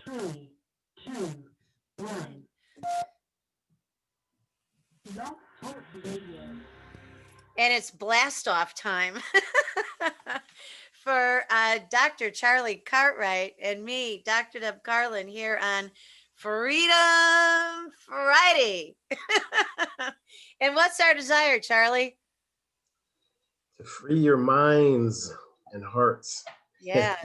Three, two, one. Blog Talk Radio. And it's blast off time for Dr. Charlie Cartwright and me, Dr. Deb Carlin, here on Freedom Friday. And what's our desire, Charlie? To free your minds and hearts. Yeah.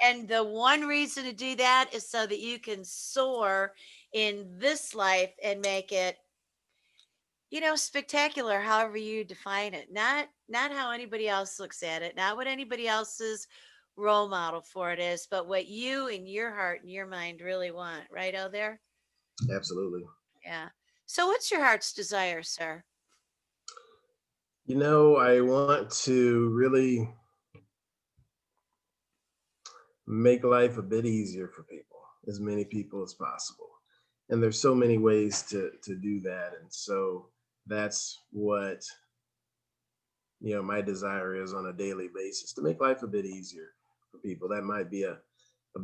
And the one reason to do that is so that you can soar in this life and make it, spectacular, however you define it. Not how anybody else looks at it, not what anybody else's role model for it is, but what you in your heart and your mind really want, right out there. Absolutely. Yeah. So what's your heart's desire, sir? I want to really make life a bit easier for people, as many people as possible. And there's so many ways to do that. And so that's what, my desire is on a daily basis, to make life a bit easier for people. That might be a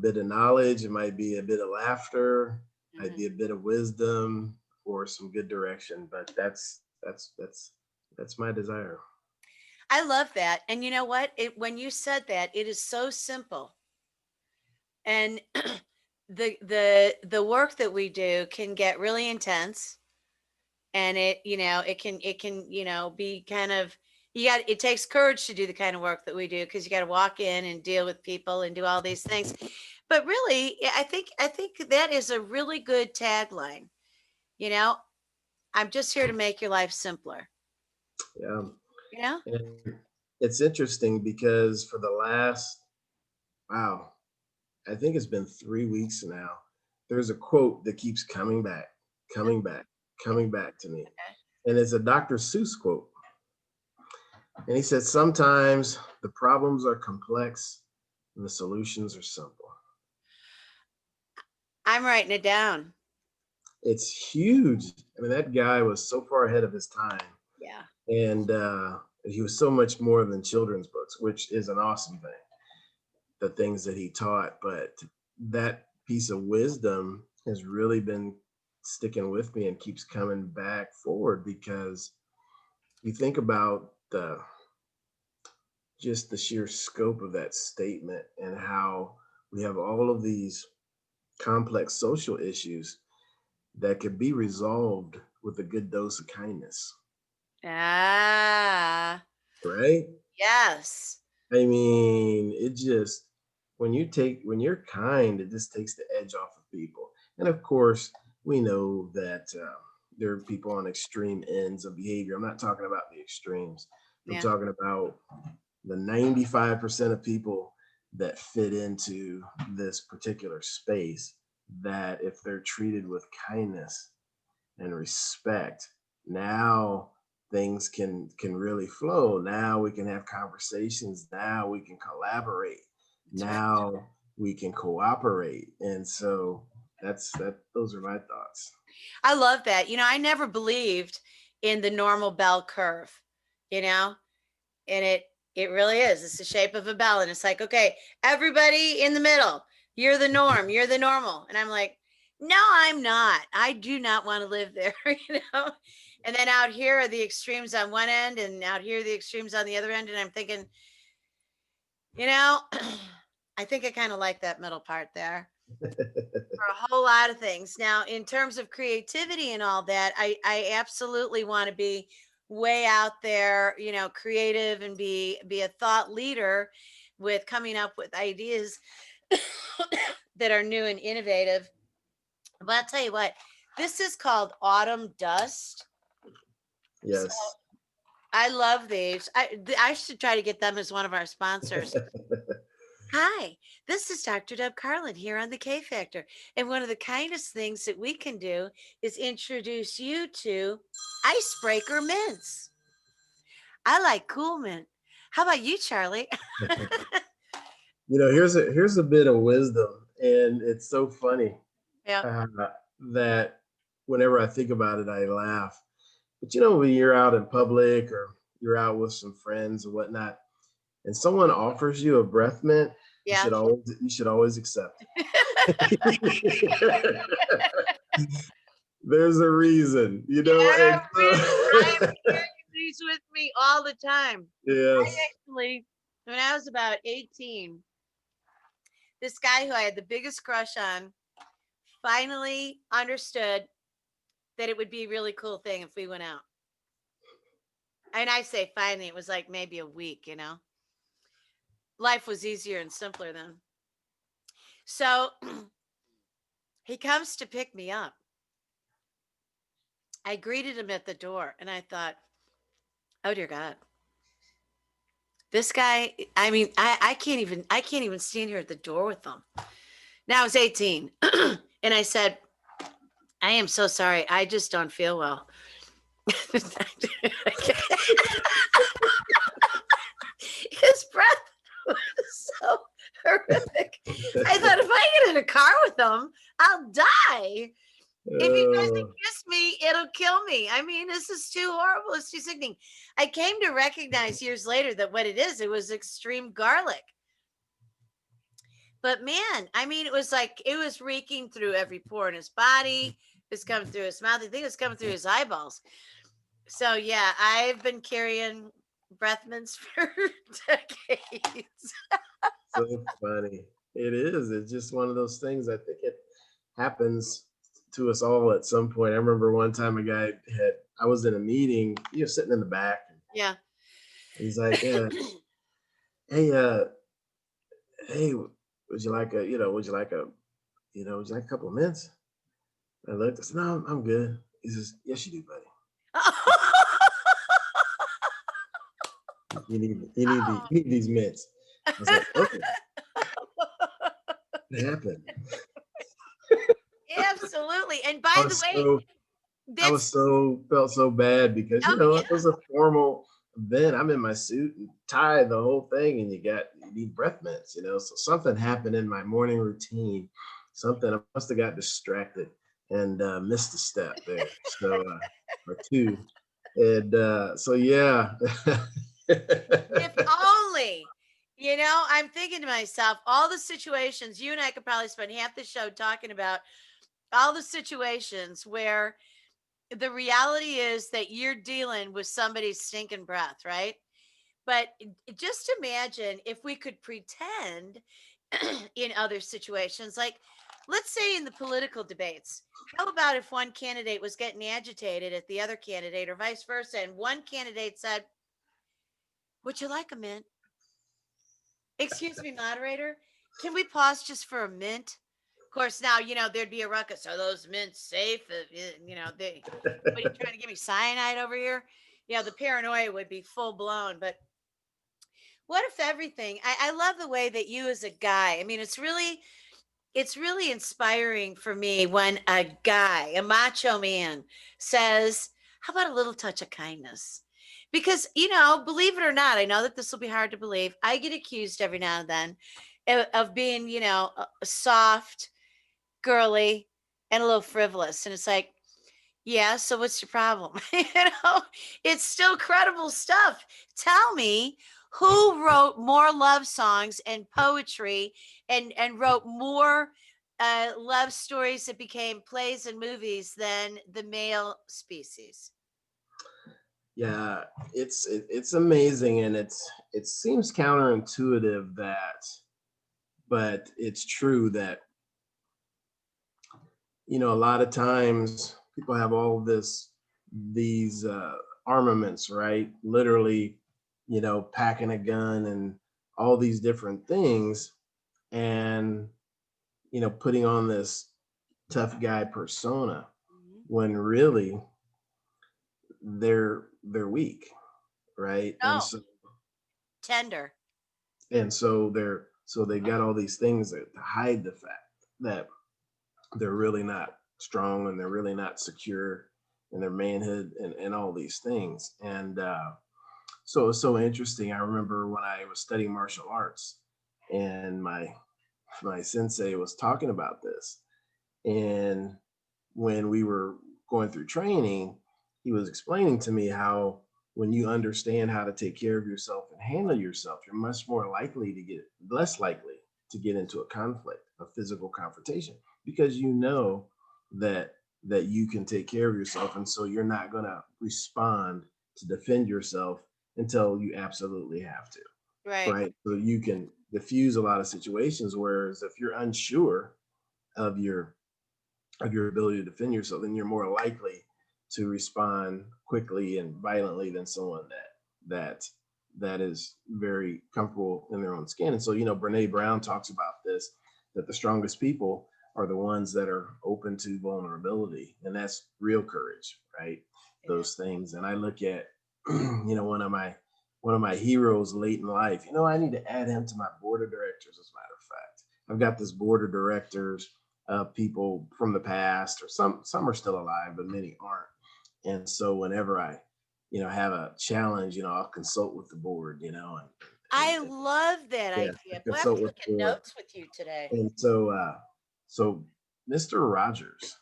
bit of knowledge. It might be a bit of laughter, might be a bit of wisdom or some good direction, but that's my desire. I love that. And you know what? When you said that, it is so simple. And the work that we do can get really intense, and it can be kind of, it takes courage to do the kind of work that we do, because you got to walk in and deal with people and do all these things. But really, I think that is a really good tagline. You know, I'm just here to make your life simpler. Yeah. You know? And it's interesting because for the last, wow, I think it's been 3 weeks now, there's a quote that keeps coming back to me. And it's a Dr. Seuss quote. And he said, sometimes the problems are complex and the solutions are simple. I'm writing it down. It's huge. I mean, that guy was so far ahead of his time. Yeah. And he was so much more than children's books, which is an awesome thing, the things that he taught. But that piece of wisdom has really been sticking with me and keeps coming back forward, because you think about just the sheer scope of that statement and how we have all of these complex social issues that could be resolved with a good dose of kindness. Ah. Right? Yes. I mean, it just, when you're kind, it just takes the edge off of people. And of course, we know that there are people on extreme ends of behavior. I'm not talking about the extremes. I'm talking about the 95% of people that fit into this particular space, that if they're treated with kindness and respect, now things can really flow. Now we can have conversations. Now we can collaborate. Now we can cooperate. And so those are my thoughts. I love that. I never believed in the normal bell curve, and it really is. It's the shape of a bell. And it's like, okay, everybody in the middle, you're the norm, you're the normal. And I'm like, no, I'm not. I do not want to live there, And then out here are the extremes on one end, and out here are the extremes on the other end. And I'm thinking, I think I kind of like that middle part there. For a whole lot of things. Now, in terms of creativity and all that, I absolutely want to be way out there, creative, and be a thought leader with coming up with ideas that are new and innovative. But I'll tell you what, this is called Autumn Dust. Yes. So I love these. I should try to get them as one of our sponsors. Hi, this is Dr. Deb Carlin here on the K Factor. And one of the kindest things that we can do is introduce you to icebreaker mints. I like cool mint. How about you, Charlie? Here's a bit of wisdom, and it's so funny Yeah. that whenever I think about it, I laugh. But when you're out in public or you're out with some friends or whatnot, and someone offers you a breath mint, Yeah. You should always accept it. There's a reason, you know, and I am so carrying these with me all the time. yes. Actually, when I was about 18, this guy who I had the biggest crush on finally understood that it would be a really cool thing if we went out. And I say finally, it was like maybe a week, you know. Life was easier and simpler then. So he comes to pick me up. I greeted him at the door and I thought, oh dear God. This guy, I mean, I can't even stand here at the door with them. Now I was 18. And I said, I am so sorry. I just don't feel well. His breath was so horrific. I thought if I get in a car with him, I'll die. If he tries to Oh, kiss me, it'll kill me. I mean, this is too horrible. It's too sickening. I came to recognize years later that what it is, it was extreme garlic. But man, I mean, it was like it was reeking through every pore in his body. It was coming through his mouth. I think it was coming through his eyeballs. So yeah, I've been carrying breath mints for decades. so funny. It is. It's just one of those things. I think it happens to us all at some point. I remember one time a guy I was in a meeting, sitting in the back. Yeah. He's like, hey, hey, would you like would you like a couple of minutes? I looked, I said, no, I'm good. He says, yes, you do, buddy. You need these mints. I was like, oh, what happened? Absolutely. And by I the was way, so that's felt so bad because oh it was a formal event. I'm in my suit and tie, the whole thing, and you need breath mints, So something happened in my morning routine. Something I must have got distracted and missed a step there. So or two. And so yeah. if only, I'm thinking to myself, all the situations you and I could probably spend half the show talking about all the situations where the reality is that you're dealing with somebody's stinking breath, right? But just imagine if we could pretend in other situations, like let's say in the political debates, how about if one candidate was getting agitated at the other candidate or vice versa, and one candidate said, would you like a mint? Excuse me, moderator. Can we pause just for a mint? Of course, now there'd be a ruckus. Are those mints safe? What are you trying to give me cyanide over here? The paranoia would be full blown. But what if everything? I love the way that you, as a guy, I mean, it's really inspiring for me when a guy, a macho man, says, how about a little touch of kindness? Because, believe it or not, I know that this will be hard to believe. I get accused every now and then of being, soft, girly, and a little frivolous. And it's like, yeah, so what's your problem? It's still credible stuff. Tell me who wrote more love songs and poetry and wrote more love stories that became plays and movies than the male species. Yeah, it's amazing, and it seems counterintuitive but it's true that a lot of times people have all these armaments, right? Literally, packing a gun and all these different things, and putting on this tough guy persona Mhm. when really they're weak, right? Oh, tender. And so they got all these things to hide the fact that they're really not strong and they're really not secure in their manhood and all these things. And so it was so interesting. I remember when I was studying martial arts, and my sensei was talking about this. And when we were going through training, he was explaining to me how when you understand how to take care of yourself and handle yourself, you're much more likely to get less likely to get into a conflict, a physical confrontation, because you know that you can take care of yourself, and so you're not going to respond to defend yourself until you absolutely have to, Right. right? So you can diffuse a lot of situations. Whereas if you're unsure of your ability to defend yourself, then you're more likely to respond quickly and violently than someone that that is very comfortable in their own skin. And so, Brene Brown talks about this, that the strongest people are the ones that are open to vulnerability, and that's real courage, right? Yeah. Those things. And I look at, one of my heroes late in life. I need to add him to my board of directors. As a matter of fact, I've got this board of directors of people from the past, or some are still alive, but many aren't. And so whenever I, have a challenge, I'll consult with the board, I and love that yeah, I idea. Boy, I'm consult with the taking board. notes with you today. And so Mr. Rogers,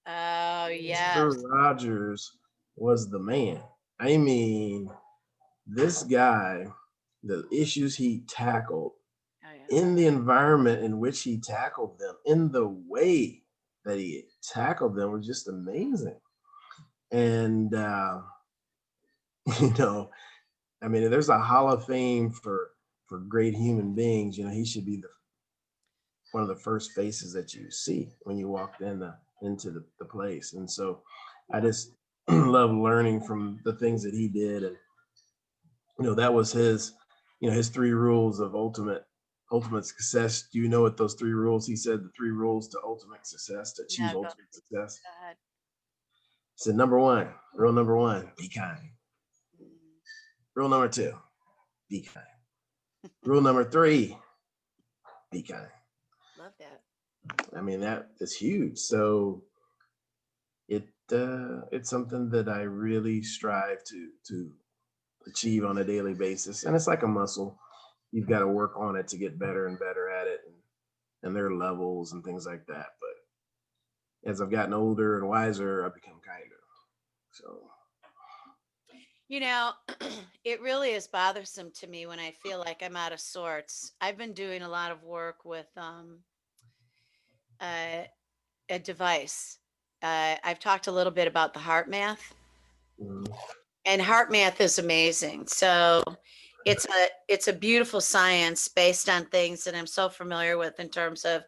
Oh, Mr. yes. Rogers was the man. I mean, this guy, the issues he tackled Oh, yeah. in the environment in which he tackled them, in the way that he tackled them, was just amazing. And you know, I mean, there's a Hall of Fame for great human beings. He should be one of the first faces that you see when you walk into the place. And so I just love learning from the things that he did. And that was his three rules of ultimate success. Do you know what those three rules? He said the three rules to ultimate success, to achieve No, ultimate success. go ahead. He said, rule number one, be kind. Rule number two, be kind. Rule number three, be kind. Love that. I mean, that is huge. So it's something that I really strive to achieve on a daily basis. And it's like a muscle. You've got to work on it to get better and better at it. And there are levels and things like that. But as I've gotten older and wiser, I've become kinder. So, You know, it really is bothersome to me when I feel like I'm out of sorts. I've been doing a lot of work with uh, a device. I've talked a little bit about the heart math, mm, and heart math is amazing. So it's a beautiful science based on things that I'm so familiar with in terms of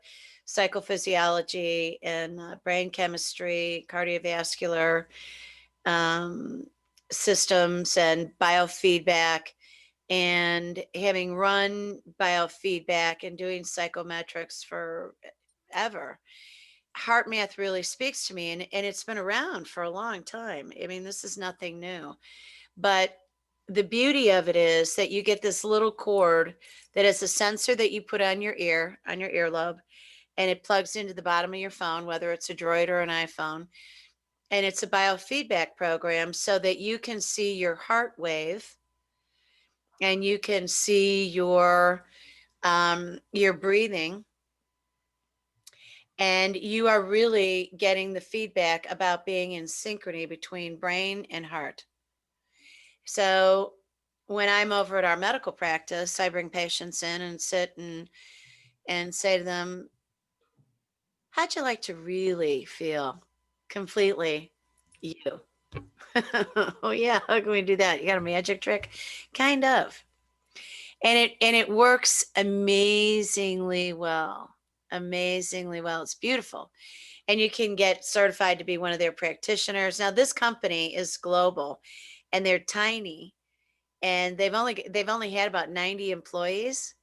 psychophysiology and brain chemistry, cardiovascular um, systems, and biofeedback. And having run biofeedback and doing psychometrics forever, heart math really speaks to me, and it's been around for a long time. I mean, this is nothing new. But the beauty of it is that you get this little cord that is a sensor that you put on your ear, on your earlobe, and it plugs into the bottom of your phone, whether it's a Droid or an iPhone. And it's a biofeedback program so that you can see your heart wave, and you can see your breathing, and you are really getting the feedback about being in synchrony between brain and heart. So when I'm over at our medical practice, I bring patients in and sit and say to them, how'd you like to really feel completely you? Oh yeah, how can we do that? You got a magic trick? Kind of. And it works amazingly well. Amazingly well. It's beautiful. And you can get certified to be one of their practitioners. Now this company is global, and they're tiny, and they've only had about 90 employees,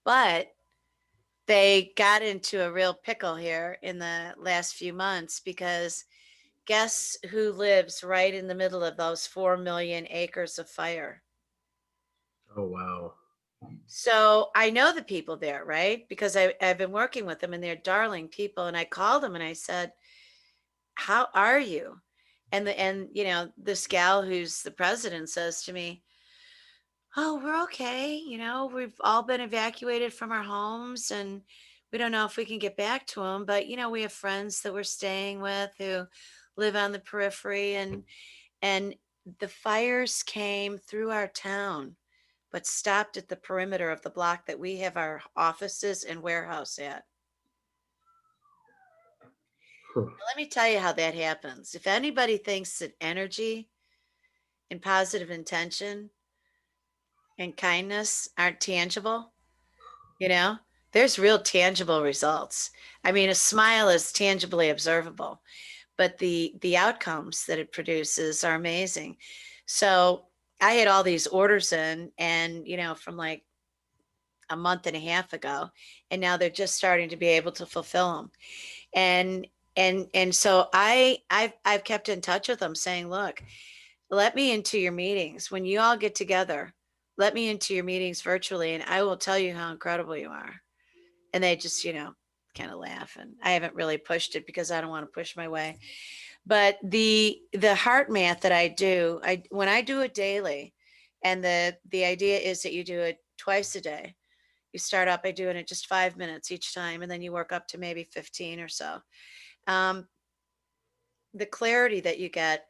but they got into a real pickle here in the last few months, because guess who lives right in the middle of those 4 million acres of fire? oh wow. So I know the people there, right? Because I've been working with them, and they're darling people. And I called them and I said, how are you? And this gal who's the president says to me, oh, we're okay. We've all been evacuated from our homes, and we don't know if we can get back to them. But, we have friends that we're staying with who live on the periphery, and the fires came through our town, but stopped at the perimeter of the block that we have our offices and warehouse at. Huh. Let me tell you how that happens. If anybody thinks that energy and positive intention and kindness aren't tangible, you know, there's real tangible results. I mean, a smile is tangibly observable, but the outcomes that it produces are amazing. So I had all these orders in, and from like a month and a half ago, and now they're just starting to be able to fulfill them. And so I've kept in touch with them saying, look, let me into your meetings when you all get together. Let me into your meetings virtually, and I will tell you how incredible you are. And they just kind of laugh, and I haven't really pushed it because I don't want to push my way. But the heart math that I do, when I do it daily, and the idea is that you do it twice a day. You start out by doing it just 5 minutes each time, and then you work up to maybe 15 or so. um, the clarity that you get,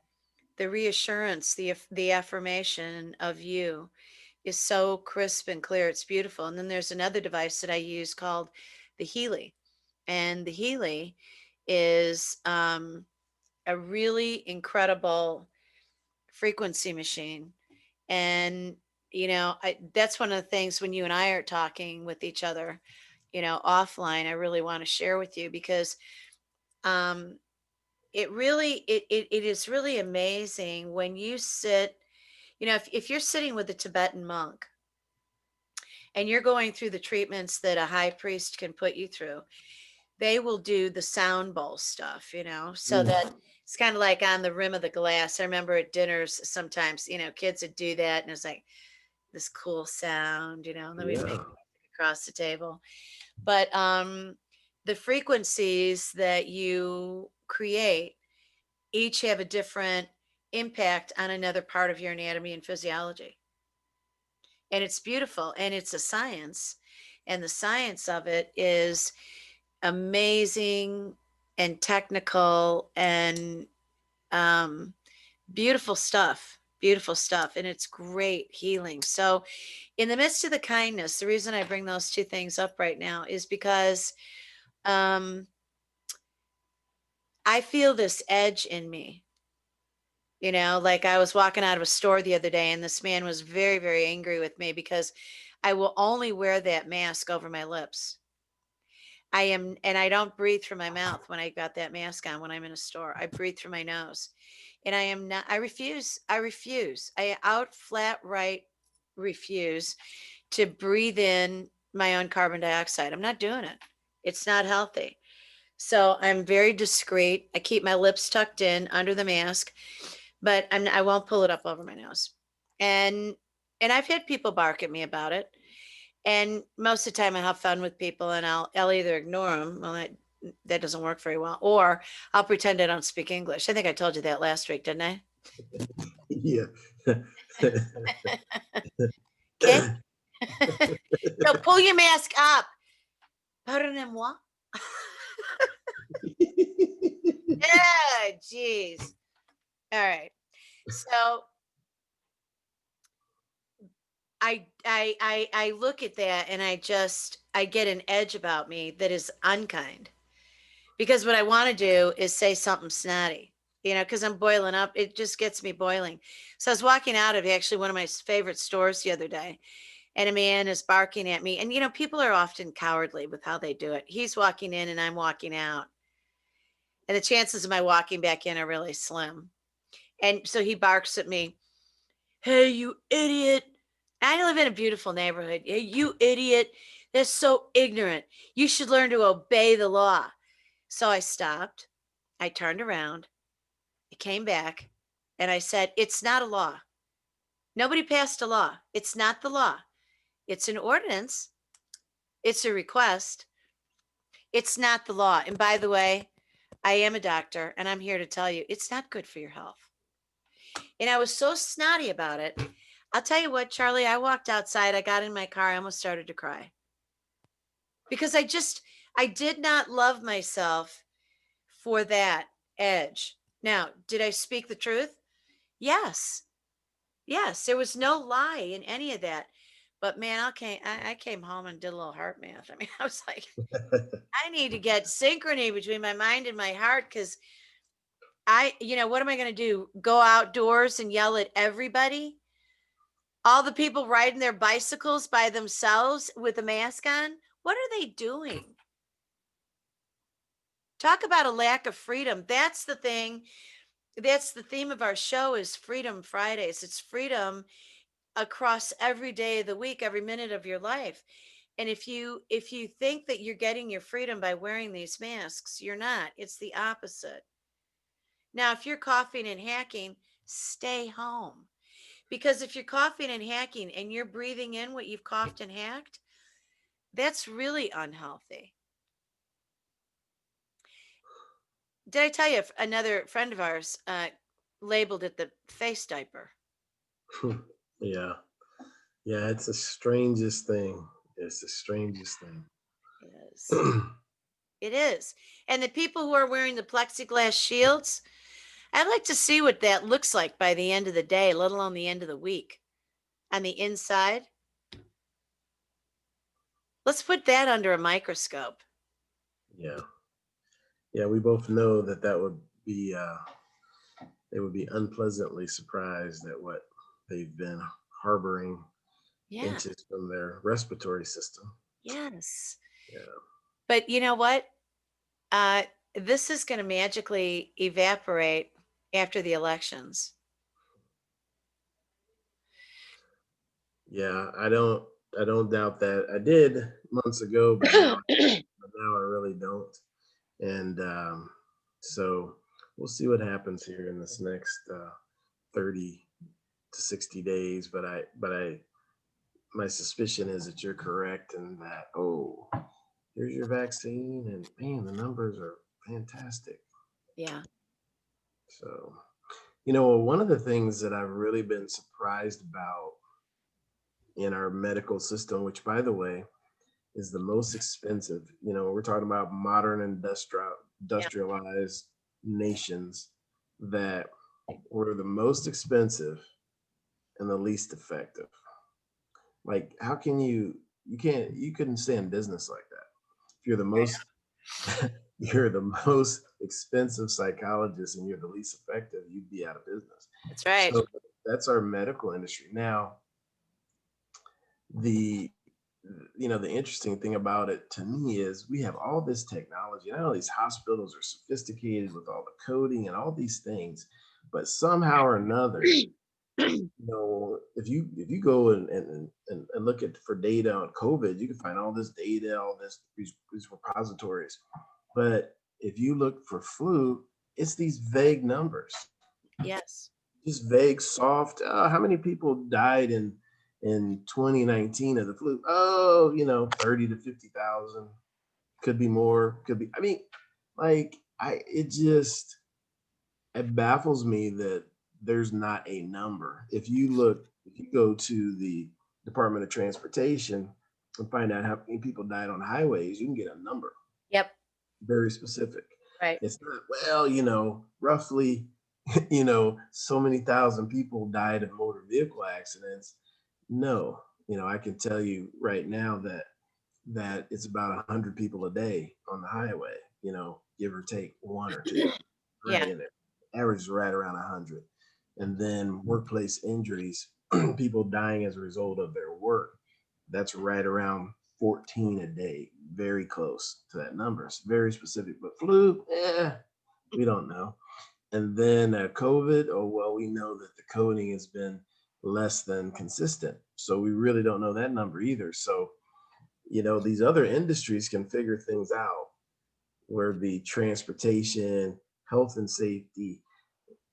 the reassurance, the affirmation of you is so crisp and clear. It's beautiful. And then there's another device that I use called the Healy, and the Healy is a really incredible frequency machine. And that's one of the things when you and I are talking with each other, offline, I really want to share with you, because um, it is really amazing when you sit, if you're sitting with a Tibetan monk and you're going through the treatments that a high priest can put you through, they will do the sound bowl stuff, so Mm. that it's kind of like on the rim of the glass. I remember at dinners sometimes, kids would do that, and it's like this cool sound, and then we'd make Yeah. music across the table. But the frequencies that you create each have a different impact on another part of your anatomy and physiology. And it's beautiful, and it's a science. And the science of it is amazing and technical and um, beautiful stuff. Beautiful stuff. And it's great healing. So, in the midst of the kindness, the reason I bring those two things up right now is because um, I feel this edge in me. Like I was walking out of a store the other day, and this man was very, very angry with me because I will only wear that mask over my lips. And I don't breathe through my mouth when I got that mask on when I'm in a store. I breathe through my nose. And I am not, I refuse. I out flat right refuse to breathe in my own carbon dioxide. I'm not doing it. It's not healthy. So I'm very discreet. I keep my lips tucked in under the mask, but I won't pull it up over my nose. And I've had people bark at me about it. And most of the time I have fun with people, and I'll either ignore them. Well, that doesn't work very well, or I'll pretend I don't speak English. I think I told you that last week, didn't I? Yeah. Okay. So pull your mask up. Pardonnez-moi. Yeah, geez. All right. So I look at that, and I get an edge about me that is unkind, because what I want to do is say something snotty, because I'm boiling up. It just gets me boiling. So I was walking out of actually one of my favorite stores the other day, and a man is barking at me. And people are often cowardly with how they do it. He's walking in and I'm walking out, and the chances of my walking back in are really slim. And so he barks at me, "Hey, you idiot." I live in a beautiful neighborhood. "Hey, you idiot. That's so ignorant. You should learn to obey the law." So I stopped. I turned around. I came back, and I said, "It's not a law. Nobody passed a law. It's not the law. It's an ordinance. It's a request. It's not the law. And by the way, I am a doctor, and I'm here to tell you it's not good for your health." And I was so snotty about it. I'll tell you what, Charlie, I walked outside. I got in my car. I almost started to cry, because I did not love myself for that edge. Now, did I speak the truth? Yes. Yes. There was no lie in any of that. But man, I came home and did a little heart math. I mean, I was like, I need to get synchrony between my mind and my heart, because what am I going to do? Go outdoors and yell at everybody? All the people riding their bicycles by themselves with a mask on? What are they doing? Talk about a lack of freedom. That's the thing. That's the theme of our show, is Freedom Fridays. It's freedom across every day of the week, every minute of your life. And if you think that you're getting your freedom by wearing these masks, you're not. It's the opposite. Now, if you're coughing and hacking, stay home. Because if you're coughing and hacking and you're breathing in what you've coughed and hacked, that's really unhealthy. Did I tell you another friend of ours labeled it the face diaper? Yeah. Yeah, it's the strangest thing. It's the strangest thing. It is. It is. And the people who are wearing the plexiglass shields, I'd like to see what that looks like by the end of the day, let alone the end of the week. On the inside, let's put that under a microscope. Yeah. Yeah, we both know that would be they would be unpleasantly surprised at what they've been harboring Yeah. inches from their respiratory system. Yes. Yeah. But you know what? This is going to magically evaporate after the elections. Yeah, I don't doubt that. I did months ago, but now I really don't. And so we'll see what happens here in this next 30 to 60 days. But my suspicion is that you're correct, and that, oh, here's your vaccine, and man, the numbers are fantastic. Yeah. So, one of the things that I've really been surprised about in our medical system, which, by the way, is the most expensive. We're talking about modern industrialized nations that were the most expensive and the least effective. Like, how can you couldn't stay in business like that. If you're the most you're the most expensive psychologist and you're the least effective, you'd be out of business. That's right. So that's our medical industry. Now, the the interesting thing about it to me is we have all this technology, and all these hospitals are sophisticated with all the coding and all these things, but somehow or another, if you go and look at for data on COVID, you can find all this data, these repositories. But if you look for flu, it's these vague numbers, Yes. just vague, soft. How many people died in 2019 of the flu? Oh, 30 to 50,000. Could be more. Could be. I mean, like it baffles me that there's not a number. If you go to the Department of Transportation and find out how many people died on highways, you can get a number. Yep. Very specific. Right. It's not, roughly, so many thousand people died of motor vehicle accidents. No, I can tell you right now that it's about 100 people a day on the highway, give or take one or two. Right Yeah. in there. Average is right around 100. And then workplace injuries, people dying as a result of their work, that's right around 14 a day. Very close to that number. It's very specific. But flu, we don't know. And then COVID, oh, well, we know that the coding has been less than consistent. So we really don't know that number either. So, these other industries can figure things out, where the transportation, health and safety,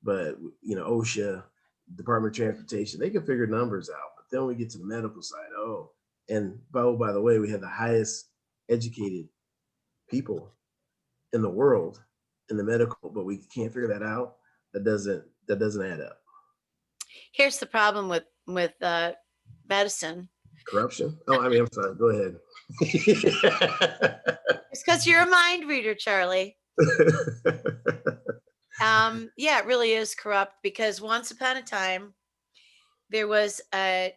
but OSHA, Department of Transportation, they can figure numbers out. But then we get to the medical side. Oh, and by the way, we have the highest educated people in the world in the medical, but we can't figure that out. That doesn't add up. Here's the problem with medicine. Corruption? Oh, I'm sorry. Go ahead. It's because you're a mind reader, Charlie. Yeah, it really is corrupt, because once upon a time there was a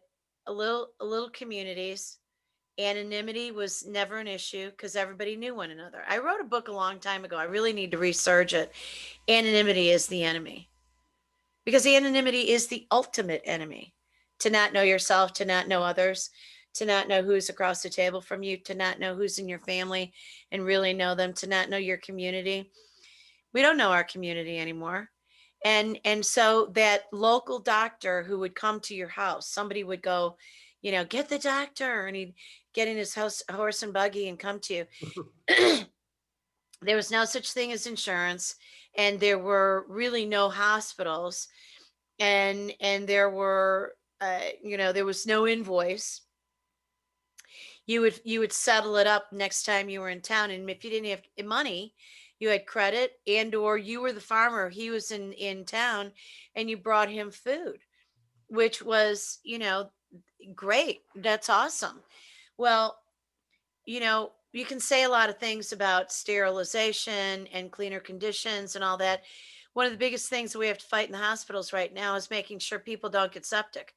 little communities. Anonymity was never an issue because everybody knew one another. I wrote a book a long time ago. I really need to research it. Anonymity is the enemy, because anonymity is the ultimate enemy. To not know yourself, to not know others, to not know who's across the table from you, to not know who's in your family and really know them, to not know your community. We don't know our community anymore. And so that local doctor who would come to your house, somebody would go, get the doctor, and he'd get in his house, horse and buggy, and come to you. There was no such thing as insurance, and there were really no hospitals, and there were there was no invoice. You would settle it up next time you were in town, and if you didn't have money, you had credit, and or you were the farmer, he was in town, and you brought him food, which was great. That's awesome. Well, you can say a lot of things about sterilization and cleaner conditions and all that. One of the biggest things that we have to fight in the hospitals right now is making sure people don't get septic.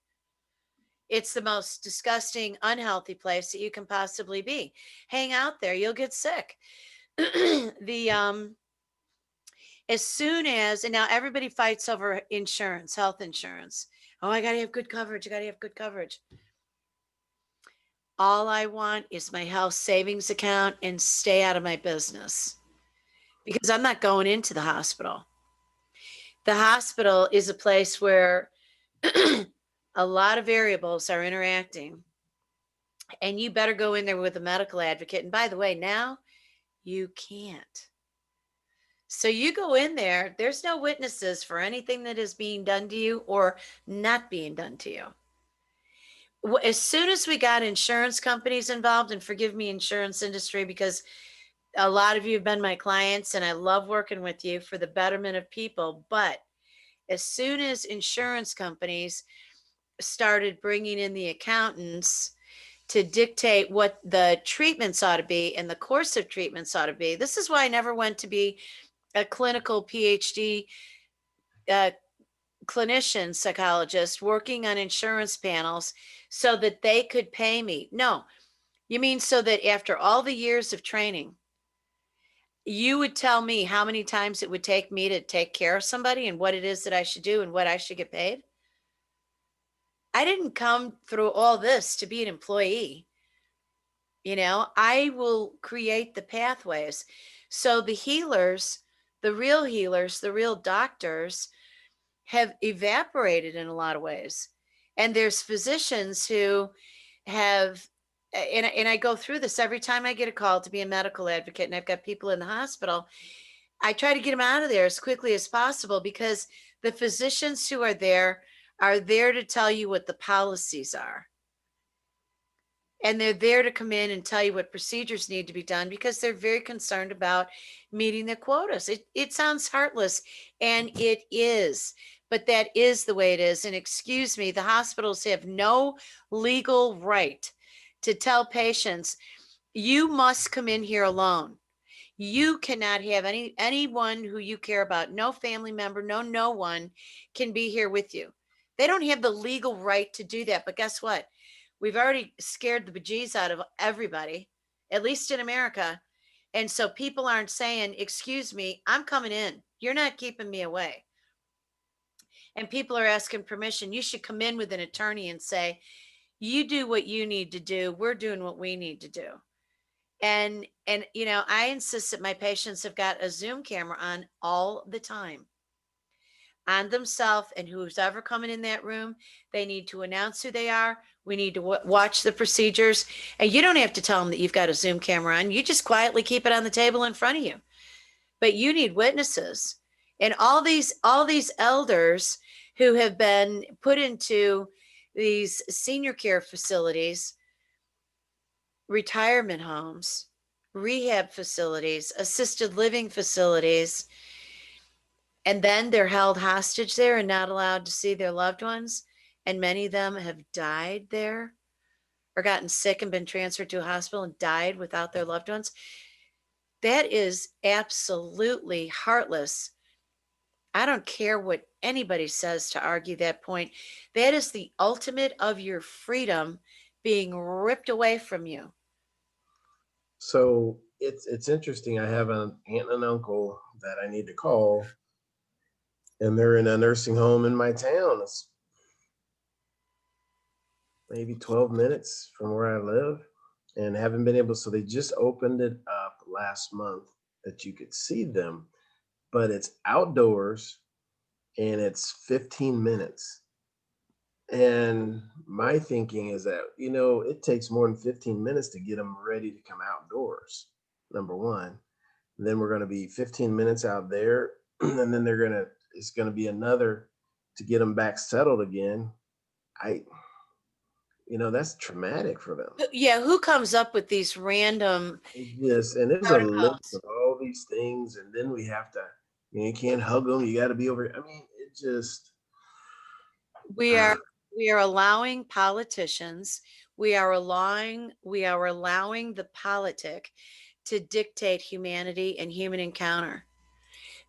It's the most disgusting, unhealthy place that you can possibly be. Hang out there, you'll get sick. The As soon as, and now everybody fights over insurance, health insurance. Oh, I gotta have good coverage. I gotta have good coverage. All I want is my health savings account and stay out of my business, because I'm not going into the hospital. The hospital is a place where a lot of variables are interacting, and you better go in there with a medical advocate. And by the way, now you can't. So you go in there, there's no witnesses for anything that is being done to you or not being done to you. As soon as we got insurance companies involved, and forgive me, insurance industry, because a lot of you have been my clients and I love working with you for the betterment of people. But as soon as insurance companies started bringing in the accountants to dictate what the treatments ought to be and the course of treatments ought to be, this is why I never went to be a clinical PhD clinician psychologist working on insurance panels so that they could pay me. No, you mean so that after all the years of training, you would tell me how many times it would take me to take care of somebody and what it is that I should do and what I should get paid? I didn't come through all this to be an employee. I will create the pathways. So the healers, the real doctors have evaporated in a lot of ways. And there's physicians who have, and I go through this every time I get a call to be a medical advocate and I've got people in the hospital. I try to get them out of there as quickly as possible, because the physicians who are there to tell you what the policies are. And they're there to come in and tell you what procedures need to be done, because they're very concerned about meeting their quotas. It sounds heartless, and it is, but that is the way it is. And excuse me, the hospitals have no legal right to tell patients, you must come in here alone. You cannot have anyone who you care about, no family member, no one can be here with you. They don't have the legal right to do that. But guess what? We've already scared the bejeez out of everybody, at least in America. And so people aren't saying, excuse me, I'm coming in. You're not keeping me away. And people are asking permission. You should come in with an attorney and say, you do what you need to do. We're doing what we need to do. And I insist that my patients have got a Zoom camera on all the time, on themselves, and who's ever coming in that room, they need to announce who they are. We need to watch the procedures, and you don't have to tell them that you've got a Zoom camera on. You just quietly keep it on the table in front of you. But you need witnesses, and all these elders who have been put into these senior care facilities, retirement homes, rehab facilities, assisted living facilities, and then they're held hostage there and not allowed to see their loved ones. And many of them have died there or gotten sick and been transferred to a hospital and died without their loved ones. That is absolutely heartless. I don't care what anybody says to argue that point. That is the ultimate of your freedom being ripped away from you. So it's interesting. I have an aunt and an uncle that I need to call, and they're in a nursing home in my town. It's maybe 12 minutes from where I live, and haven't been able. So they just opened it up last month that you could see them, but it's outdoors and it's 15 minutes. And my thinking is that, it takes more than 15 minutes to get them ready to come outdoors, number one. And then we're going to be 15 minutes out there. And then it's going to be another to get them back settled again. I, that's traumatic for them. Yeah, who comes up with these random Yes. And there's a list protocols? of all these things. And then we have to, you can't hug them. You got to be over. I mean, it just, We are we are allowing politicians, we are allowing the politic to dictate humanity and human encounter.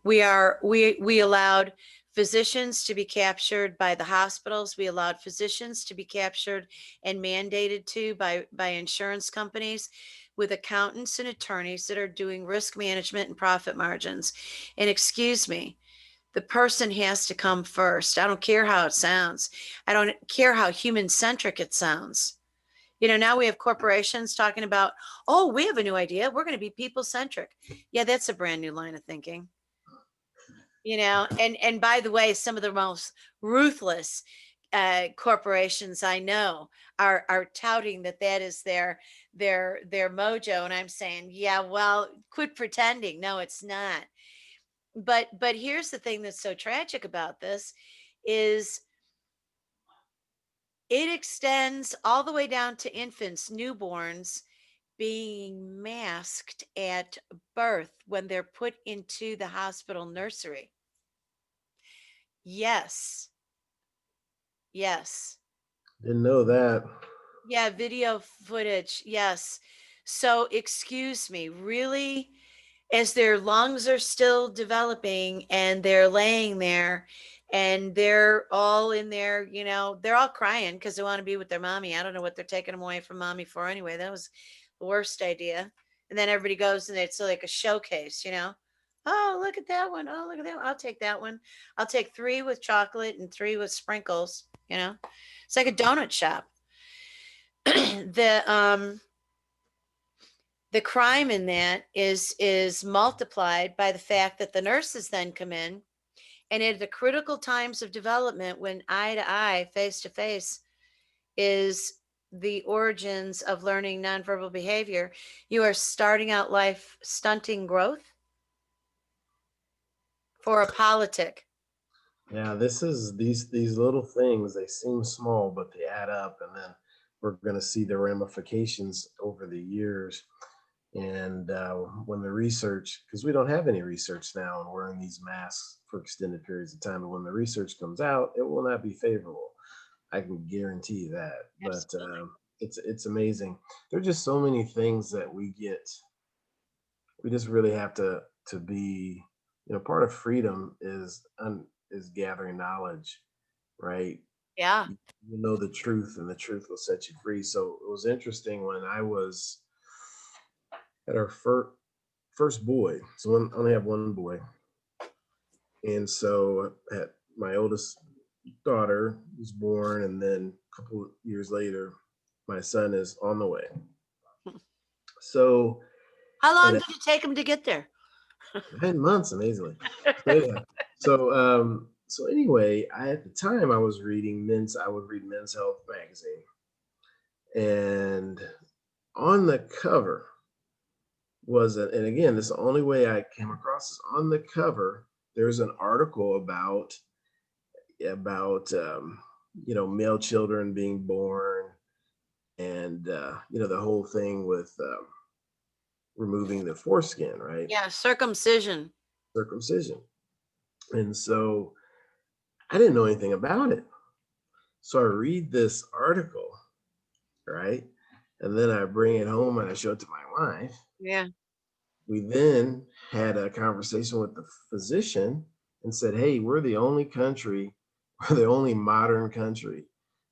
We allowed physicians to be captured by the hospitals. We allowed physicians to be captured and mandated to by insurance companies with accountants and attorneys that are doing risk management and profit margins. And excuse me, the person has to come first. I don't care how it sounds. I don't care how human centric it sounds. Now we have corporations talking about, oh, we have a new idea. We're going to be people centric. Yeah, that's a brand new line of thinking. And by the way, some of the most ruthless corporations I know are touting that is their mojo, and I'm saying, yeah, well, quit pretending. No, it's not. But here's the thing that's so tragic about this is it extends all the way down to infants, newborns being masked at birth when they're put into the hospital nursery. Yes. Yes. didn't know that. Yeah, video footage. Yes. So, excuse me, really, as their lungs are still developing and they're laying there and they're all in there, they're all crying because they want to be with their mommy. I don't know what they're taking them away from mommy for anyway. That was the worst idea. And then everybody goes and it's like a showcase. Oh, look at that one. Oh, look at that one. I'll take that one. I'll take 3 with chocolate and 3 with sprinkles. It's like a donut shop. The the crime in that is multiplied by the fact that the nurses then come in and at the critical times of development when eye to eye, face to face is the origins of learning nonverbal behavior, you are starting out life stunting growth for a politic. Yeah, this is these little things, they seem small, but they add up, and then we're going to see the ramifications over the years. And when the research, because we don't have any research now on wearing these masks for extended periods of time, but when the research comes out, it will not be favorable. I can guarantee that. But Absolutely. it's amazing. There are just so many things that we get. We just really have to be, part of freedom is gathering knowledge, right? Yeah. You know the truth, and the truth will set you free. So it was interesting when I was at our first boy. So I only have one boy, and so at my oldest daughter was born, and then a couple of years later, my son is on the way. So, How long and at did it take him to get there? 9 months, amazingly. So yeah. So anyway, at the time I was reading I would read Men's Health magazine, and on the cover and again, this is the only way I came across this. On the cover, there's an article about male children being born, and the whole thing with removing the foreskin, right? Yeah, circumcision. Circumcision. And so I didn't know anything about it. So I read this article, right? And then I bring it home and I show it to my wife. Yeah. We then had a conversation with the physician, and said, hey, we're the only country, we're the only modern country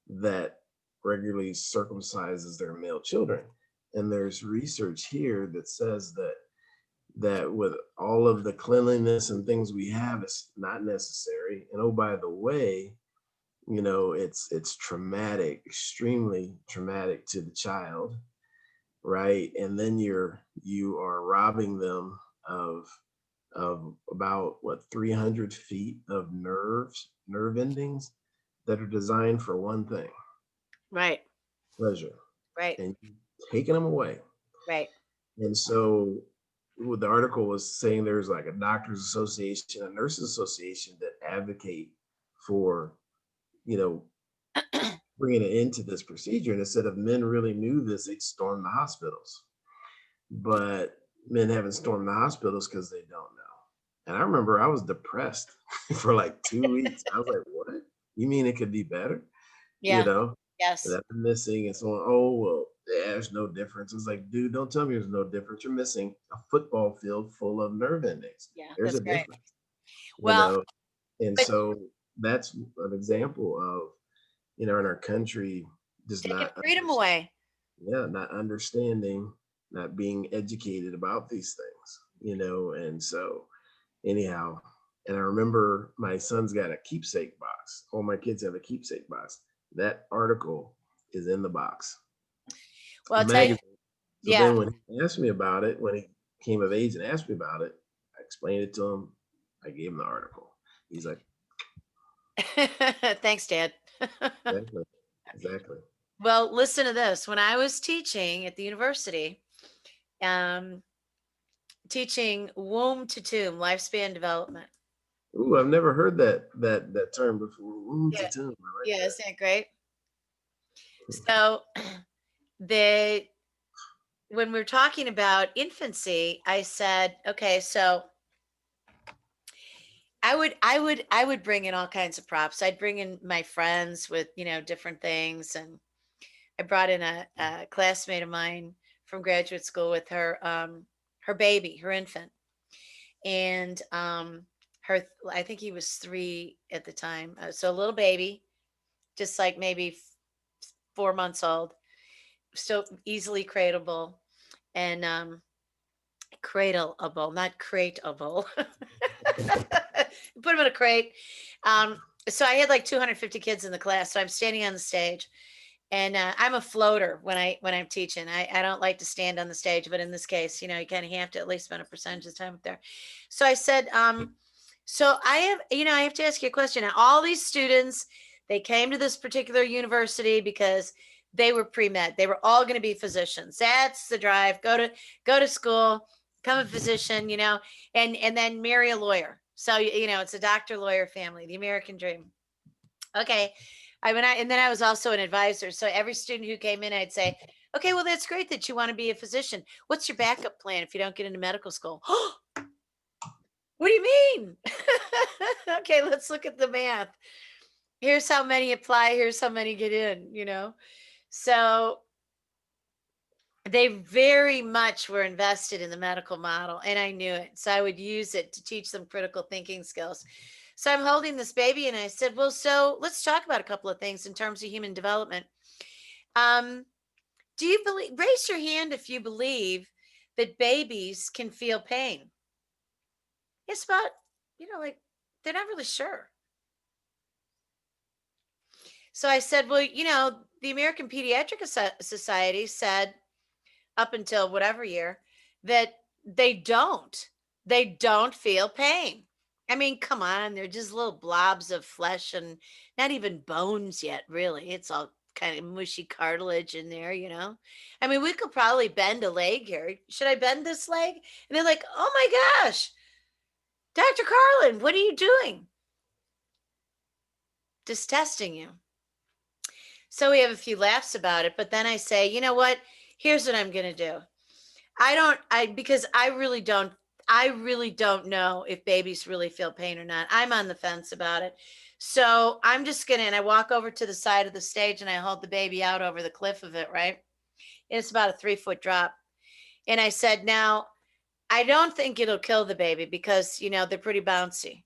that regularly circumcises their male children. And there's research here that says that with all of the cleanliness and things we have, it's not necessary. And oh, by the way, it's traumatic, extremely traumatic to the child, right? And then you are robbing them of about what, 300 feet of nerve endings that are designed for one thing, Right. pleasure, Right. and taking them away. Right. And so what the article was saying, there's like a doctors association, a nurses association that advocate for, you know, bringing it into this procedure. And instead of men really knew this, they'd storm the hospitals. But men haven't stormed the hospitals because they don't know. And I remember I was depressed for like 2 weeks. I was like, what? You mean it could be better? You Yeah. know, Yes. that I'm missing. And so, oh, well, yeah, there's no difference. It's like, dude, don't tell me there's no difference. You're missing a football field full of nerve endings. Yeah. There's That's a right. difference, Well, And but so that's an example of, in our country, just taking not, freedom away. not understanding, not being educated about these things, and so anyhow, and I remember my son's got a keepsake box. All my kids have a keepsake box. That article is in the box, Well, the I'll tell you, magazine. So yeah. then when he asked me about it, when he came of age and asked me about it, I explained it to him. I gave him the article. He's like, Thanks, Dad. exactly, exactly. Well, listen to this. When I was teaching at the university, um, teaching womb to tomb, lifespan development. Ooh, I've never heard that term before. Womb to Yeah. tomb. I like Yeah, that. isn't that great? So they when we're talking about infancy, I said, okay, so I would bring in all kinds of props. I'd bring in my friends with, different things. And I brought in a classmate of mine from graduate school with her baby, her infant. And I think he was 3 at the time. So a little baby, just like maybe 4 months old, still easily cradleable and cradleable, not crateable. Put him in a crate. So I had like 250 kids in the class. So I'm standing on the stage, and I'm a floater when I'm teaching. I don't like to stand on the stage, but in this case, you kind of have to at least spend a percentage of the time up there. So I said, so I have to ask you a question. Now, all these students, they came to this particular university because they were pre-med. They were all going to be physicians. That's the drive. Go to school, become a physician, and then marry a lawyer. So, it's a doctor lawyer family, the American dream. Okay. And then I was also an advisor. So every student who came in, I'd say, okay, well, that's great that you want to be a physician. What's your backup plan if you don't get into medical school? What do you mean? Okay, let's look at the math. Here's how many apply. Here's how many get in. So they very much were invested in the medical model, and I knew it. So I would use it to teach them critical thinking skills. So I'm holding this baby, and I said, well, so let's talk about a couple of things in terms of human development. Do you believe, raise your hand if you believe that babies can feel pain? It's about, like they're not really sure. So I said, well, the American Pediatric Society said up until whatever year that they don't feel pain. I mean, come on, they're just little blobs of flesh and not even bones yet, really. It's all kind of mushy cartilage in there. I mean, we could probably bend a leg here. Should I bend this leg? And they're like, oh my gosh, Dr. Carlin, what are you doing? Just testing you. So we have a few laughs about it, but then I say, you know what? Here's what I'm going to do. Because I really don't know if babies really feel pain or not. I'm on the fence about it. So I'm just and I walk over to the side of the stage and I hold the baby out over the cliff of it, right? And it's about a 3-foot drop. And I said, now, I don't think it'll kill the baby because, they're pretty bouncy.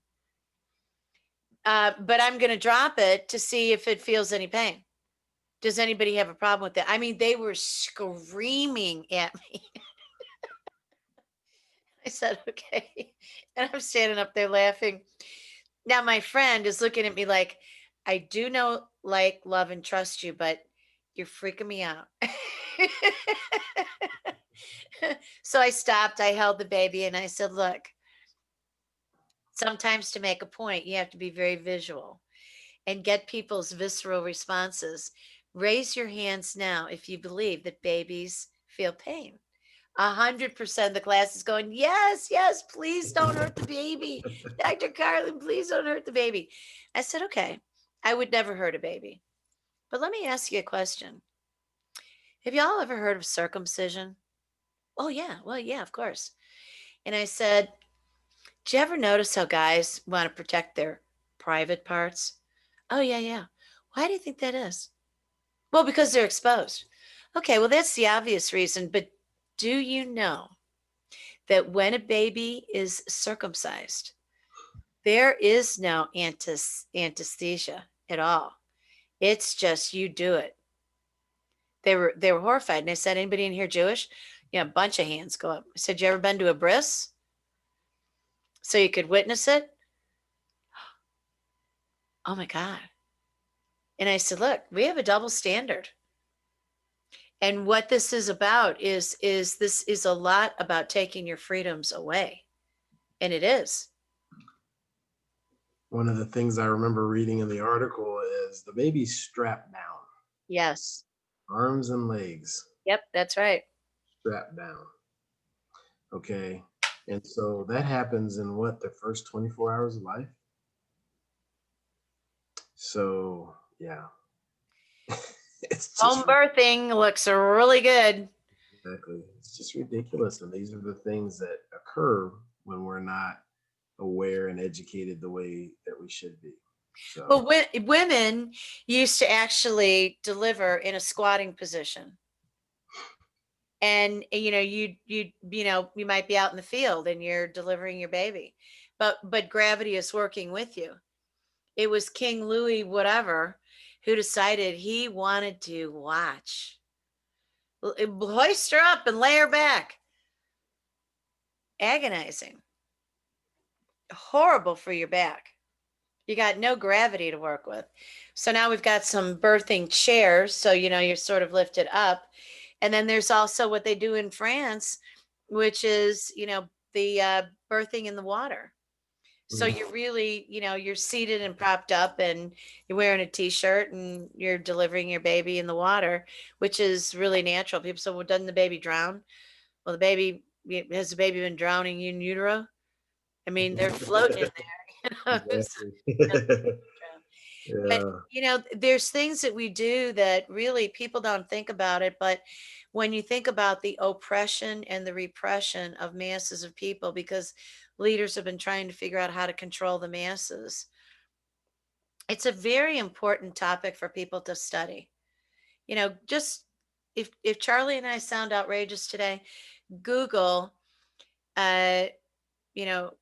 but I'm going to drop it to see if it feels any pain. Does anybody have a problem with that? I mean, they were screaming at me. I said, okay. And I'm standing up there laughing. Now, my friend is looking at me like, I do know, like, love, and trust you, but you're freaking me out. So I stopped. I held the baby and I said, look, sometimes to make a point, you have to be very visual and get people's visceral responses. Raise your hands now if you believe that babies feel pain. 100% of the class is going, yes, yes, please don't hurt the baby. Dr. Carlin, please don't hurt the baby. I said, okay, I would never hurt a baby. But let me ask you a question. Have y'all ever heard of circumcision? Oh, yeah. Well, yeah, of course. And I said, do you ever notice how guys want to protect their private parts? Oh, yeah, yeah. Why do you think that is? Well, because they're exposed. Okay, well, that's the obvious reason. But do you know that when a baby is circumcised, there is no anesthesia at all? It's just you do it. They were horrified, and I said, "Anybody in here Jewish?" Yeah, a bunch of hands go up. I said, "You ever been to a bris so you could witness it?" Oh my God! And I said, "Look, we have a double standard." And what this is about is this is a lot about taking your freedoms away. And it is. One of the things I remember reading in the article is the baby's strapped down, Yes. arms and legs Yep, that's right. strapped down. Okay. And so that happens in what, the first 24 hours of life? So, yeah. It's just Home birthing looks really good. exactly. It's just ridiculous. And these are the things that occur when we're not aware and educated the way that we should be. So, But women used to actually deliver in a squatting position. And you might be out in the field and you're delivering your baby. But gravity is working with you. It was King Louis whatever who decided he wanted to watch. Hoist her up and lay her back. Agonizing. Horrible for your back. You got no gravity to work with. So now we've got some birthing chairs. So, you're sort of lifted up. And then there's also what they do in France, which is, the birthing in the water. So you're really, you're seated and propped up and you're wearing a t-shirt and you're delivering your baby in the water, which is really natural. People say, well, doesn't the baby drown? Well, has the baby been drowning in utero? I mean, they're floating in there. exactly. But Yeah. there's things that we do that really people don't think about it. But when you think about the oppression and the repression of masses of people, because leaders have been trying to figure out how to control the masses, it's a very important topic for people to study. Just if Charlie and I sound outrageous today, Google, uh, you know,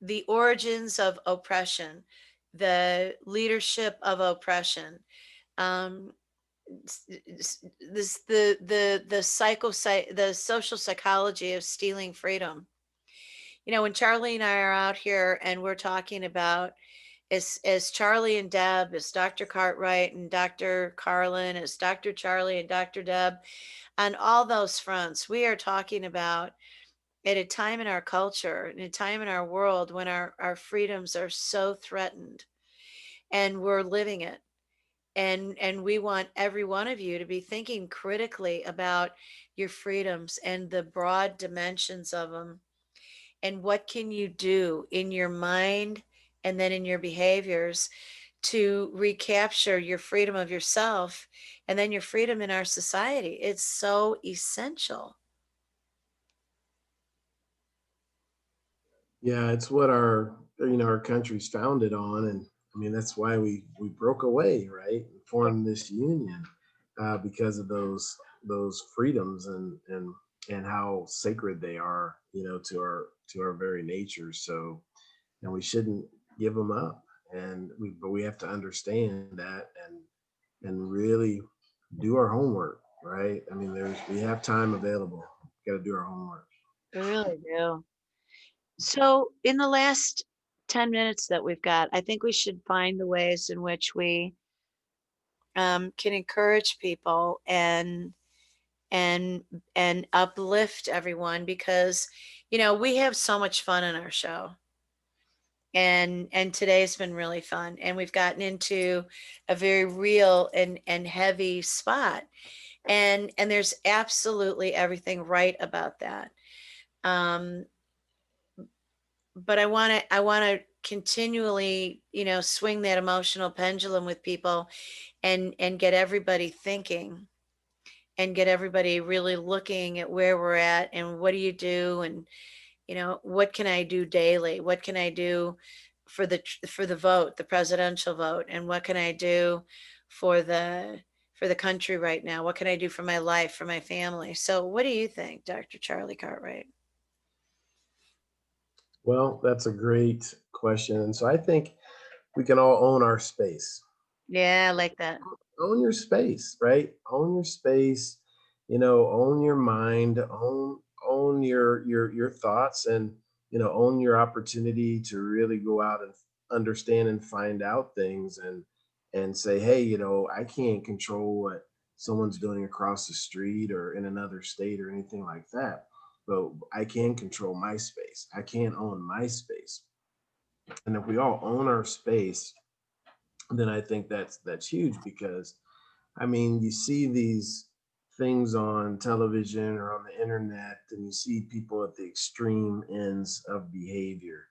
the origins of oppression, the leadership of oppression, um, this the social psychology of stealing freedom. When Charlie and I are out here and we're talking about, as Charlie and Deb, as Dr. Cartwright and Dr. Carlin, as Dr. Charlie and Dr. Deb, on all those fronts, we are talking about at a time in our culture, in a time in our world when our freedoms are so threatened and we're living it. And we want every one of you to be thinking critically about your freedoms and the broad dimensions of them, and what can you do in your mind and then in your behaviors to recapture your freedom of yourself and then your freedom in our society. It's so essential. Yeah, it's what our country's founded on, and I mean that's why we broke away, right? And formed this union because of those freedoms and how sacred they are, to our very nature. So, and we shouldn't give them up. and but we have to understand that and really do our homework, right? I mean, we have time available. Got to do our homework. I really do. So, in the last 10 minutes that we've got, I think we should find the ways in which we can encourage people and and uplift everyone because we have so much fun in our show, and today's been really fun, and we've gotten into a very real and heavy spot, and there's absolutely everything right about that. um but I want to continually swing that emotional pendulum with people and get everybody thinking and get everybody really looking at where we're at and what do you do, and what can I do daily, what can I do for the vote, the presidential vote, and what can I do for the country right now, what can I do for my life, for my family. So what do you think, Dr. Charlie Cartwright? Well, that's a great question. And so I think we can all own our space. Yeah, I like that. Own your space, right? Own your space, own your mind, own your thoughts, and own your opportunity to really go out and understand and find out things, and say, hey, I can't control what someone's doing across the street or in another state or anything like that, but I can control my space. I can own my space. And if we all own our space, then I think that's huge, because I mean, you see these things on television or on the internet, and you see people at the extreme ends of behavior.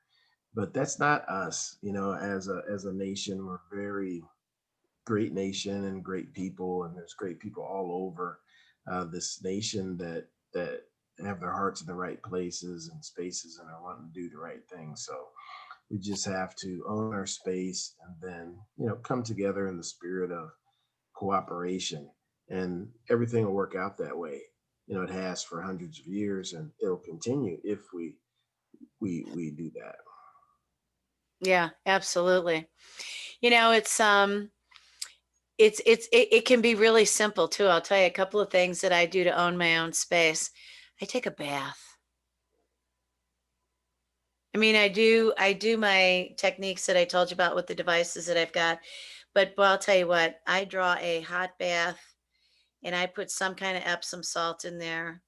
But that's not us, as a nation. We're a very great nation and great people, and there's great people all over this nation that have their hearts in the right places and spaces and are wanting to do the right thing. So we just have to own our space, and then come together in the spirit of cooperation, and everything will work out that way. It has for hundreds of years, and it'll continue if we do that. Yeah, absolutely. It can be really simple too. I'll tell you a couple of things that I do to own my own space. I take a bath. I mean, I do my techniques that I told you about with the devices that I've got, but I'll tell you what, I draw a hot bath and I put some kind of Epsom salt in there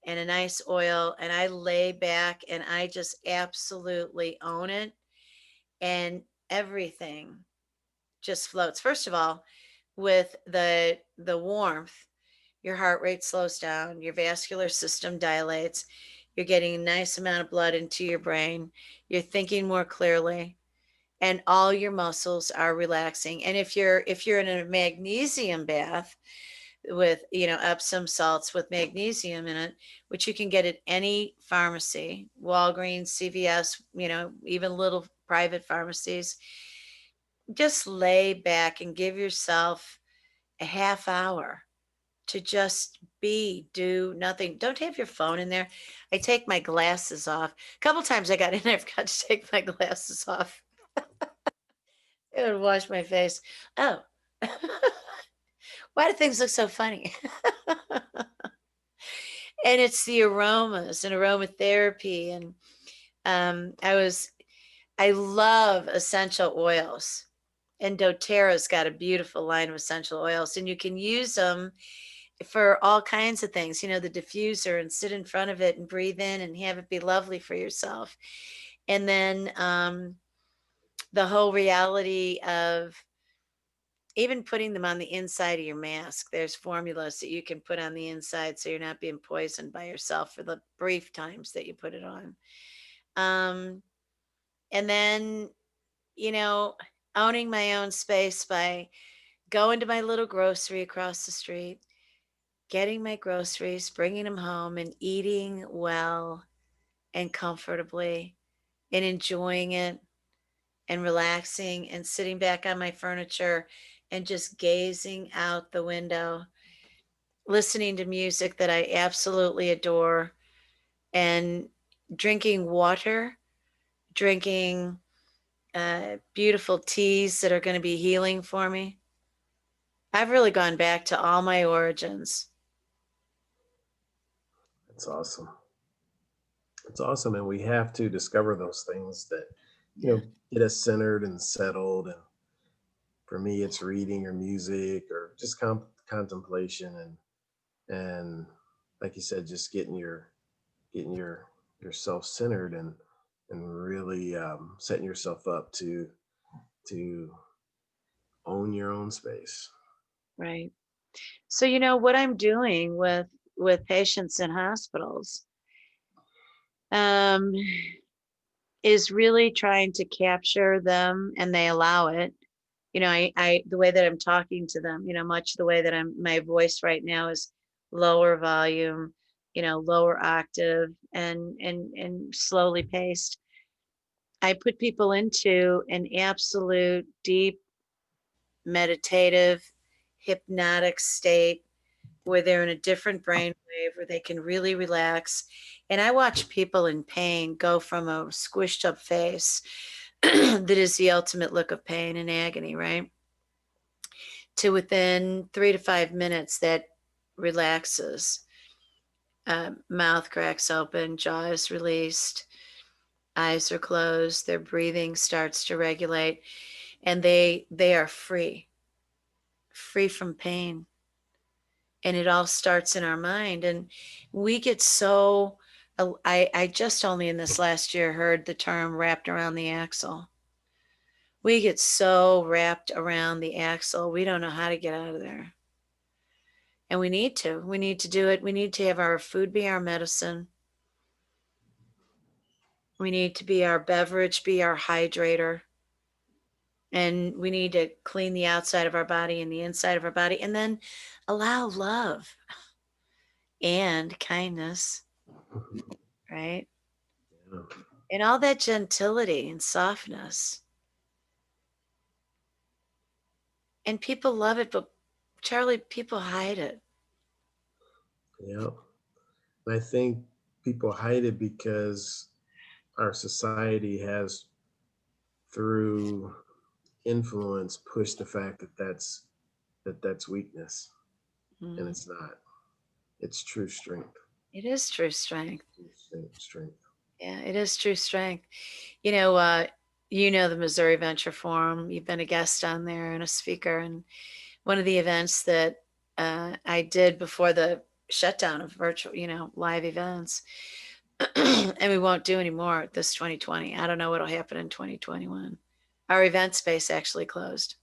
and a nice oil, and I lay back and I just absolutely own it, and everything just floats. First of all, with the warmth, your heart rate slows down, your vascular system dilates, you're getting a nice amount of blood into your brain, you're thinking more clearly, and all your muscles are relaxing. And if you're in a magnesium bath with Epsom salts with magnesium in it, which you can get at any pharmacy, Walgreens, CVS, even little private pharmacies, just lay back and give yourself a half hour to just do nothing. Don't have your phone in there. I take my glasses off. A couple times I got in there, I forgot to take my glasses off and wash my face. Oh, why do things look so funny? And it's the aromas and aromatherapy. And I love essential oils. And doTERRA's got a beautiful line of essential oils, and you can use them for all kinds of things, the diffuser, and sit in front of it and breathe in and have it be lovely for yourself. And then the whole reality of even putting them on the inside of your mask. There's formulas that you can put on the inside so you're not being poisoned by yourself for the brief times that you put it on. Um, and then, you know, owning my own space by going to my little grocery across the street, getting my groceries, bringing them home, and eating well and comfortably and enjoying it and relaxing and sitting back on my furniture and just gazing out the window, listening to music that I absolutely adore, and drinking water, drinking beautiful teas that are going to be healing for me. I've really gone back to all my origins. It's awesome. It's awesome. And we have to discover those things that, get us centered and settled. And for me, it's reading or music or just contemplation and like you said, just getting yourself centered and really setting yourself up to own your own space. Right. So, what I'm doing with patients in hospitals, um, is really trying to capture them, and they allow it. I the way that I'm talking to them, much the way that my voice right now is lower volume, lower octave and slowly paced. I put people into an absolute deep meditative, hypnotic state where they're in a different brain wave where they can really relax. And I watch people in pain go from a squished up face that is the ultimate look of pain and agony, right? To within 3 to 5 minutes that relaxes. Mouth cracks open, jaw is released, eyes are closed, their breathing starts to regulate, and they are free from pain. And it all starts in our mind. And we get so, I just only in this last year heard the term wrapped around the axle. We get so wrapped around the axle, we don't know how to get out of there. And we need to do it. We need to have our food be our medicine. We need to be our beverage, be our hydrator. And we need to clean the outside of our body and the inside of our body, and then allow love and kindness, right? Yeah. And all that gentility and softness. And people love it, but Charlie, people hide it. Yeah. And I think people hide it because our society has, through influence, pushed the fact that that's weakness, and Mm. it's not. It's true strength. It is true strength. Strength. Yeah, it is true strength. The Missouri Venture Forum. You've been a guest on there and a speaker. And one of the events that I did before the shutdown of virtual, live events, and we won't do any more this 2020. I don't know what'll happen in 2021. Our event space actually closed.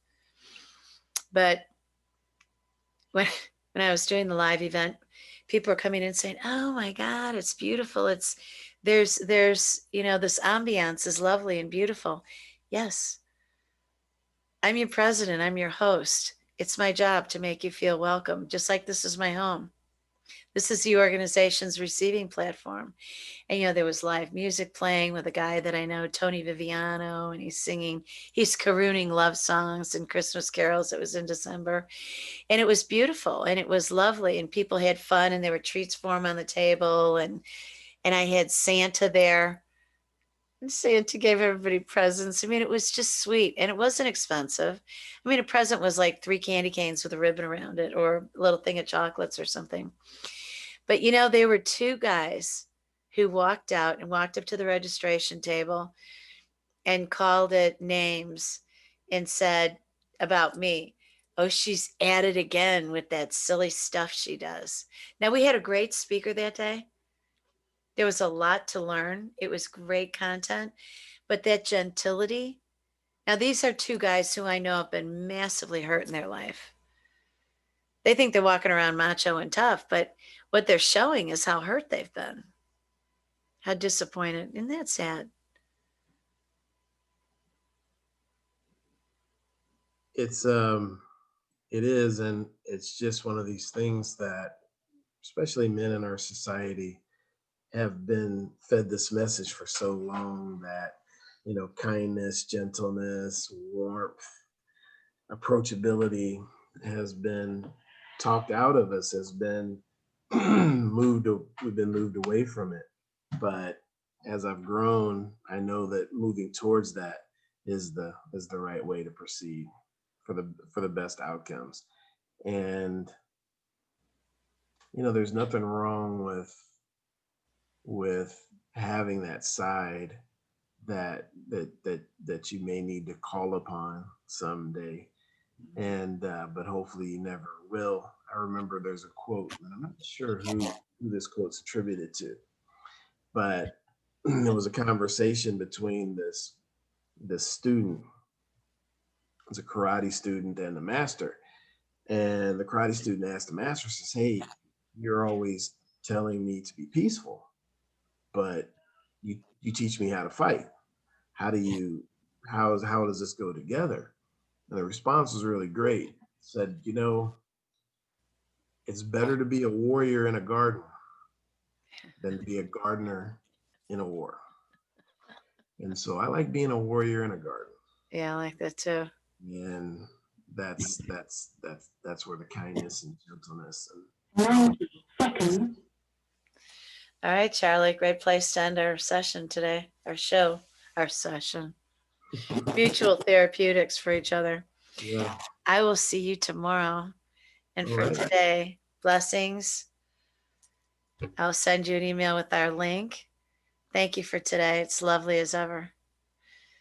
But when I was doing the live event, people were coming in saying, "Oh my God, it's beautiful. There's this ambiance is lovely and beautiful." Yes, I'm your president. I'm your host. It's my job to make you feel welcome, just like this is my home. This is the organization's receiving platform. And, there was live music playing with a guy that I know, Tony Viviano, and he's carooning love songs and Christmas carols. It was in December. And it was beautiful and it was lovely. And people had fun and there were treats for them on the table. And I had Santa there. And Santa gave everybody presents. I mean, it was just sweet and it wasn't expensive. I mean, a present was like 3 candy canes with a ribbon around it or a little thing of chocolates or something. But, there were 2 guys who walked out and walked up to the registration table and called it names and said about me, "Oh, she's at it again with that silly stuff she does." Now, we had a great speaker that day. There was a lot to learn. It was great content, but that gentility. Now, these are 2 guys who I know have been massively hurt in their life. They think they're walking around macho and tough, but what they're showing is how hurt they've been, how disappointed. Isn't that sad? It is, and it's just one of these things that, especially men in our society, have been fed this message for so long that, kindness, gentleness, warmth, approachability has been talked out of us, has been we've been moved away from it. But as I've grown, I know that moving towards that is the right way to proceed for the best outcomes. And there's nothing wrong with having that side that you may need to call upon someday, and but hopefully you never will. I remember there's a quote, and I'm not sure who this quote's attributed to, but there was a conversation between this student, it's a karate student, and the master. And the karate student asked the master, says, "Hey, you're always telling me to be peaceful, but you teach me how to fight. How does this go together?" And the response was really great. It said, it's better to be a warrior in a garden than to be a gardener in a war. And so I like being a warrior in a garden. Yeah, I like that too. And that's where the kindness and gentleness and 90 seconds. All right, Charlie, great place to end our session today, our session. Mutual therapeutics for each other. yeah. I will see you tomorrow. And All for right. today, blessings. I'll send you an email with our link. Thank you for today. It's lovely as ever.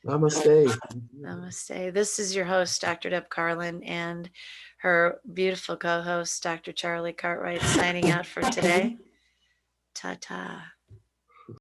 Namaste. Namaste. This is your host, Dr. Deb Carlin, and her beautiful co-host, Dr. Charlie Cartwright, signing out for today. Ta-ta.